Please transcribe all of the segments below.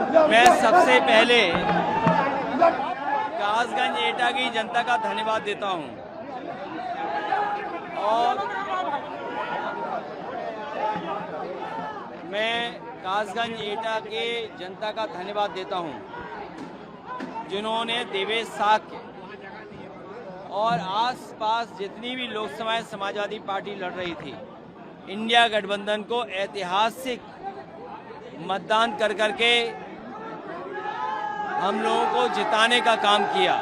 मैं सबसे पहले कासगंज एटा की जनता का धन्यवाद देता हूं और मैं कासगंज एटा के जनता का धन्यवाद देता हूं जिन्होंने देवेश साक्य और आसपास जितनी भी लोकसभाएं समाजवादी पार्टी लड़ रही थी, इंडिया गठबंधन को ऐतिहासिक मतदान कर करके हम लोगों को जिताने का काम किया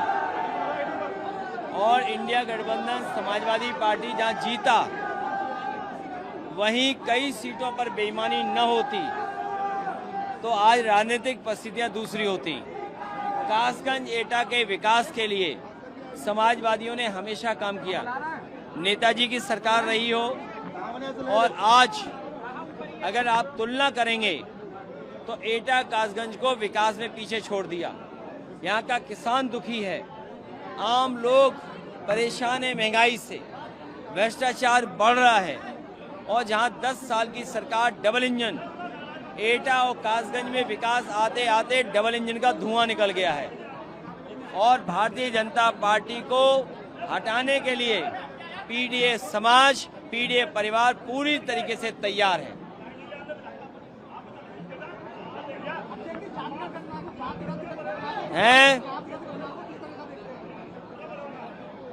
और इंडिया गठबंधन समाजवादी पार्टी जहां जीता वहीं कई सीटों पर बेईमानी न होती तो आज राजनीतिक परिस्थितियां दूसरी होती। कासगंज एटा के विकास के लिए समाजवादियों ने हमेशा काम किया, नेताजी की सरकार रही हो और आज अगर आप तुलना करेंगे तो एटा कासगंज को विकास में पीछे छोड़ दिया। यहाँ का किसान दुखी है, आम लोग परेशान है महंगाई से, भ्रष्टाचार बढ़ रहा है और जहाँ 10 साल की सरकार डबल इंजन, एटा और कासगंज में विकास आते आते डबल इंजन का धुआं निकल गया है और भारतीय जनता पार्टी को हटाने के लिए पीडीए समाज, पीडीए परिवार पूरी तरीके से तैयार है।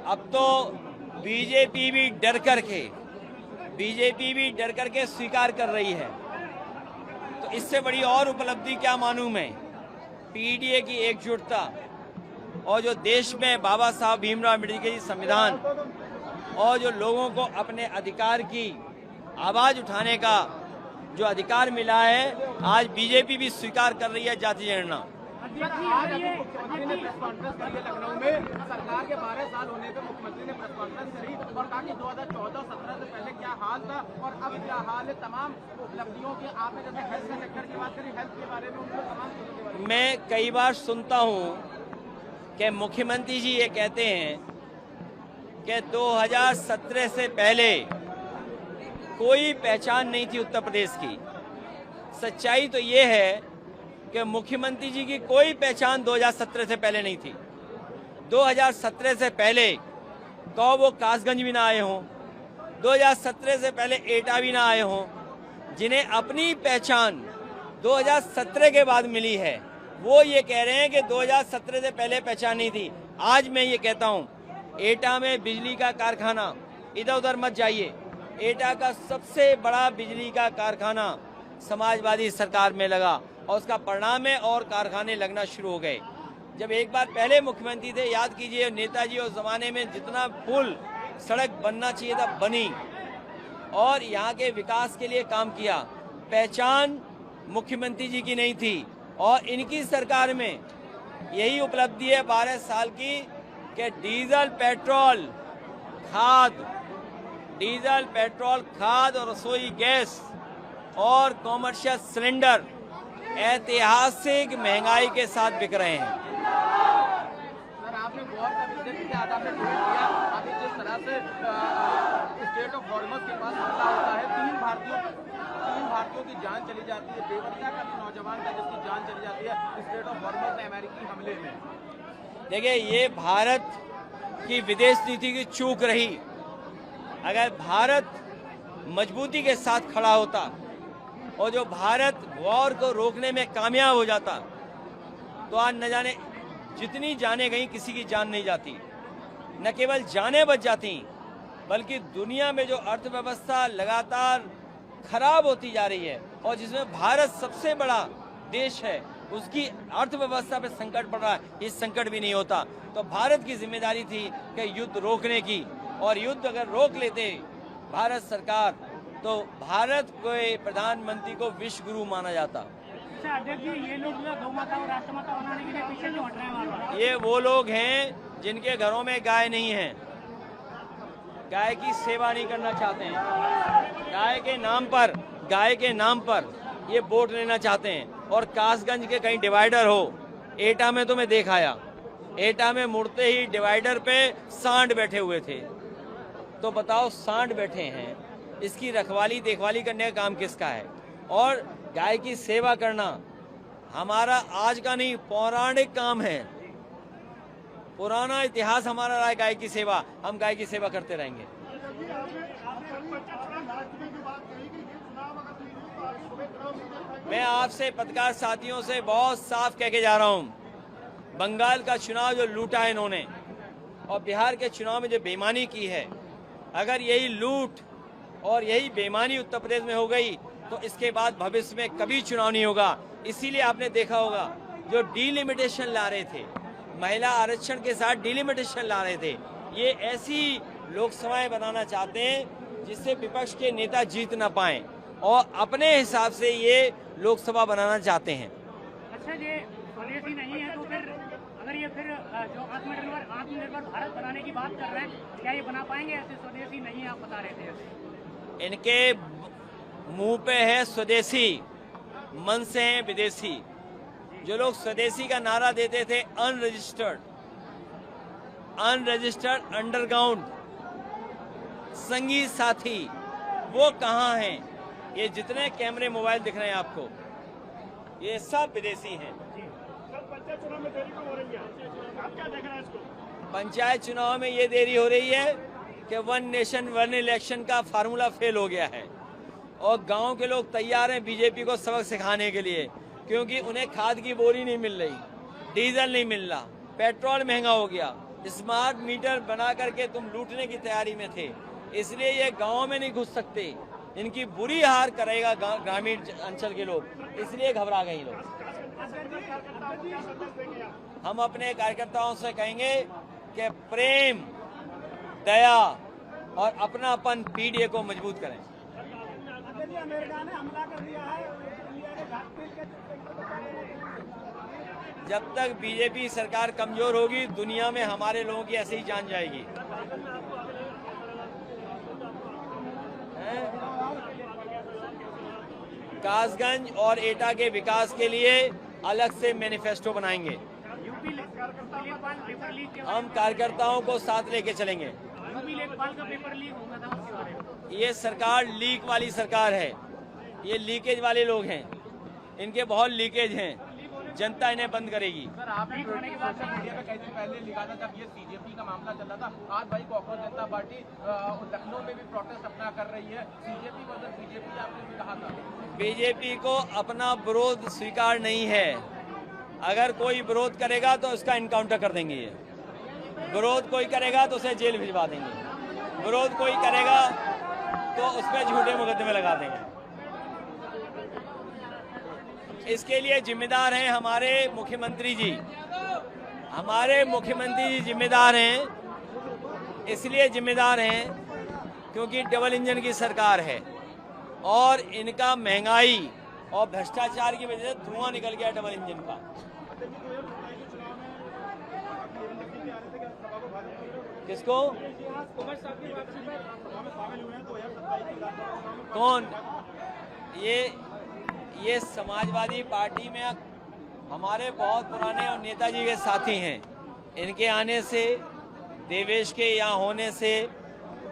अब तो बीजेपी भी डर करके स्वीकार कर रही है, तो इससे बड़ी और उपलब्धि क्या मानूं मैं। पीडीए की एकजुटता और जो देश में बाबा साहब भीमराव अम्बेडकर जी संविधान और जो लोगों को अपने अधिकार की आवाज उठाने का जो अधिकार मिला है, आज बीजेपी भी स्वीकार कर रही है जाति जनगणना। आज मुख्यमंत्री ने प्रेस कॉन्फ्रेंस करी लखनऊ में, सरकार के 12 साल होने पर मुख्यमंत्री ने प्रेस कॉन्फ्रेंस करी और कहा कि 2014-17 से पहले क्या हाल था और अब क्या हाल है। तमाम उपलब्धियों की आपने जैसे हेल्थ सेक्टर की बात करी, हेल्थ के बारे में उनको तमाम चीजों के बारे में मैं कई बार सुनता हूँ कि मुख्यमंत्री जी ये कहते हैं कि 2017 से पहले कोई पहचान नहीं थी उत्तर प्रदेश की। सच्चाई तो ये है कि मुख्यमंत्री जी की कोई पहचान 2017 से पहले नहीं थी। 2017 से पहले तो वो कासगंज भी ना आए हों, 2017 से पहले एटा भी ना आए हों। जिन्हें अपनी पहचान 2017 के बाद मिली है वो ये कह रहे हैं कि 2017 से पहले पहचान नहीं थी। आज मैं ये कहता हूँ, एटा में बिजली का कारखाना, इधर उधर मत जाइए, एटा का सबसे बड़ा बिजली का कारखाना समाजवादी सरकार में लगा और उसका परिणाम है और कारखाने लगना शुरू हो गए। जब एक बार पहले मुख्यमंत्री थे, याद कीजिए, नेताजी उस जमाने में जितना पुल सड़क बनना चाहिए था बनी और यहाँ के विकास के लिए काम किया। पहचान मुख्यमंत्री जी की नहीं थी और इनकी सरकार में यही उपलब्धि है 12 साल की कि डीजल पेट्रोल खाद और रसोई गैस और कॉमर्शियल सिलेंडर ऐतिहासिक महंगाई के साथ बिक रहे हैं। सर, आपने वॉर का विषय किया, आपने ट्वीट किया, अभी जिस तरह से स्टेट ऑफ हॉर्मस के पास हमला होता है, तीन भारतीयों की जान चली जाती है, बेवजह का भी नौजवान का जिसकी जान चली जाती है स्टेट ऑफ हॉर्मस में अमेरिकी हमले में। देखिए, ये भारत की विदेश नीति की चूक रही। अगर भारत मजबूती के साथ खड़ा होता और जो भारत वॉर को रोकने में कामयाब हो जाता तो आज न जाने जितनी जानें गई, किसी की जान नहीं जाती। न केवल जानें बच जाती बल्कि दुनिया में जो अर्थव्यवस्था लगातार खराब होती जा रही है और जिसमें भारत सबसे बड़ा देश है, उसकी अर्थव्यवस्था पे संकट पड़ रहा है, ये संकट भी नहीं होता। तो भारत की जिम्मेदारी थी कि युद्ध रोकने की, और युद्ध अगर रोक लेते भारत सरकार तो भारत के प्रधानमंत्री को विश्व गुरु माना जाता। ये लोग गौ माता और राष्ट्रमाता बनाने के लिए पीछे क्यों हट रहे हैं? ये वो लोग हैं जिनके घरों में गाय नहीं है, गाय की सेवा नहीं करना चाहते हैं, गाय के नाम पर ये वोट लेना चाहते हैं। और कासगंज के कहीं डिवाइडर हो, एटा में तो मैं देख आया, एटा में मुड़ते ही डिवाइडर पे सांड बैठे हुए थे। तो बताओ, सांड बैठे हैं, इसकी रखवाली देखभाली करने का काम किसका है? और गाय की सेवा करना हमारा आज का नहीं, पौराणिक काम है। पुराना इतिहास हमारा रहा है गाय की सेवा, हम गाय की सेवा करते रहेंगे। मैं आपसे पत्रकार साथियों से बहुत साफ कह के जा रहा हूं, बंगाल का चुनाव जो लूटा है इन्होंने और बिहार के चुनाव में जो बेईमानी की है, अगर यही लूट और यही बेईमानी उत्तर प्रदेश में हो गई तो इसके बाद भविष्य में कभी चुनाव नहीं होगा। इसीलिए आपने देखा होगा जो डिलिमिटेशन ला रहे थे, महिला आरक्षण के साथ डिलिमिटेशन ला रहे थे, ये ऐसी लोकसभाएं बनाना चाहते हैं जिससे विपक्ष के नेता जीत ना पाएं और अपने हिसाब से ये लोकसभा बनाना चाहते हैं। अच्छा, ये स्वदेशी नहीं है तो फिर अगर ये फिर जो आत्मनिर्भर भारत बनाने की बात कर रहे हैं, क्या ये बना पाएंगे? ऐसे स्वदेशी नहीं है, आप बता रहे थे। इनके मुंह पे है स्वदेशी, मन से है विदेशी। जो लोग स्वदेशी का नारा देते थे, अनरजिस्टर्ड अंडरग्राउंड संगी साथी, वो कहाँ हैं? ये जितने कैमरे मोबाइल दिख रहे हैं आपको, ये सब विदेशी हैं। पंचायत चुनाव में देरी क्यों हो रही है? आप क्या देख रहे हैं इसको? पंचायत चुनाव में ये देरी हो रही है कि वन नेशन वन इलेक्शन का फार्मूला फेल हो गया है और गांव के लोग तैयार हैं बीजेपी को सबक सिखाने के लिए, क्योंकि उन्हें खाद की बोरी नहीं मिल रही, डीजल नहीं मिल रहा, पेट्रोल महंगा हो गया, स्मार्ट मीटर बना करके तुम लूटने की तैयारी में थे, इसलिए ये गांव में नहीं घुस सकते। इनकी बुरी हार करेगा ग्रामीण अंचल के लोग, इसलिए घबरा गए लोग। हम अपने कार्यकर्ताओं से कहेंगे कि प्रेम, दया और अपनापन पीडीए को मजबूत करें। अमेरिका ने हमला कर दिया है, जब तक बीजेपी सरकार कमजोर होगी, दुनिया में हमारे लोगों की ऐसे ही जान जाएगी। कासगंज और एटा के विकास के लिए अलग से मैनिफेस्टो बनाएंगे। हम कार्यकर्ताओं को साथ लेके चलेंगे। ये सरकार लीक वाली सरकार है, ये लीकेज वाले लोग हैं, इनके बहुत लीकेज हैं, जनता इन्हें बंद करेगी। सर, आपने होने के बाद मीडिया में कई दिन पहले लिखा था, जब ये सीजेपी का मामला चल रहा था, आज भाई कांग्रेस जनता पार्टी लखनऊ में भी प्रोटेस्ट अपना कर रही है, सीजेपी वर्सेस बीजेपी, आपने भी कहा था। बीजेपी को अपना विरोध स्वीकार नहीं है, अगर कोई विरोध करेगा तो उसका इनकाउंटर कर देंगे। ये विरोध कोई करेगा तो उसे जेल भिजवा देंगे, विरोध कोई करेगा तो उस पर झूठे मुकदमे लगा देंगे। इसके लिए जिम्मेदार हैं हमारे मुख्यमंत्री जी, हमारे मुख्यमंत्री जी जिम्मेदार हैं। इसलिए जिम्मेदार हैं क्योंकि डबल इंजन की सरकार है और इनका महंगाई और भ्रष्टाचार की वजह से धुआं निकल गया डबल इंजन का। किसको? कौन? ये समाजवादी पार्टी में हमारे बहुत पुराने और नेताजी के साथी हैं। इनके आने से, देवेश के यहाँ होने से,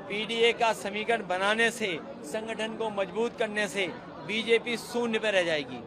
पीडीए का समीकरण बनाने से, संगठन को मजबूत करने से बीजेपी शून्य पर रह जाएगी।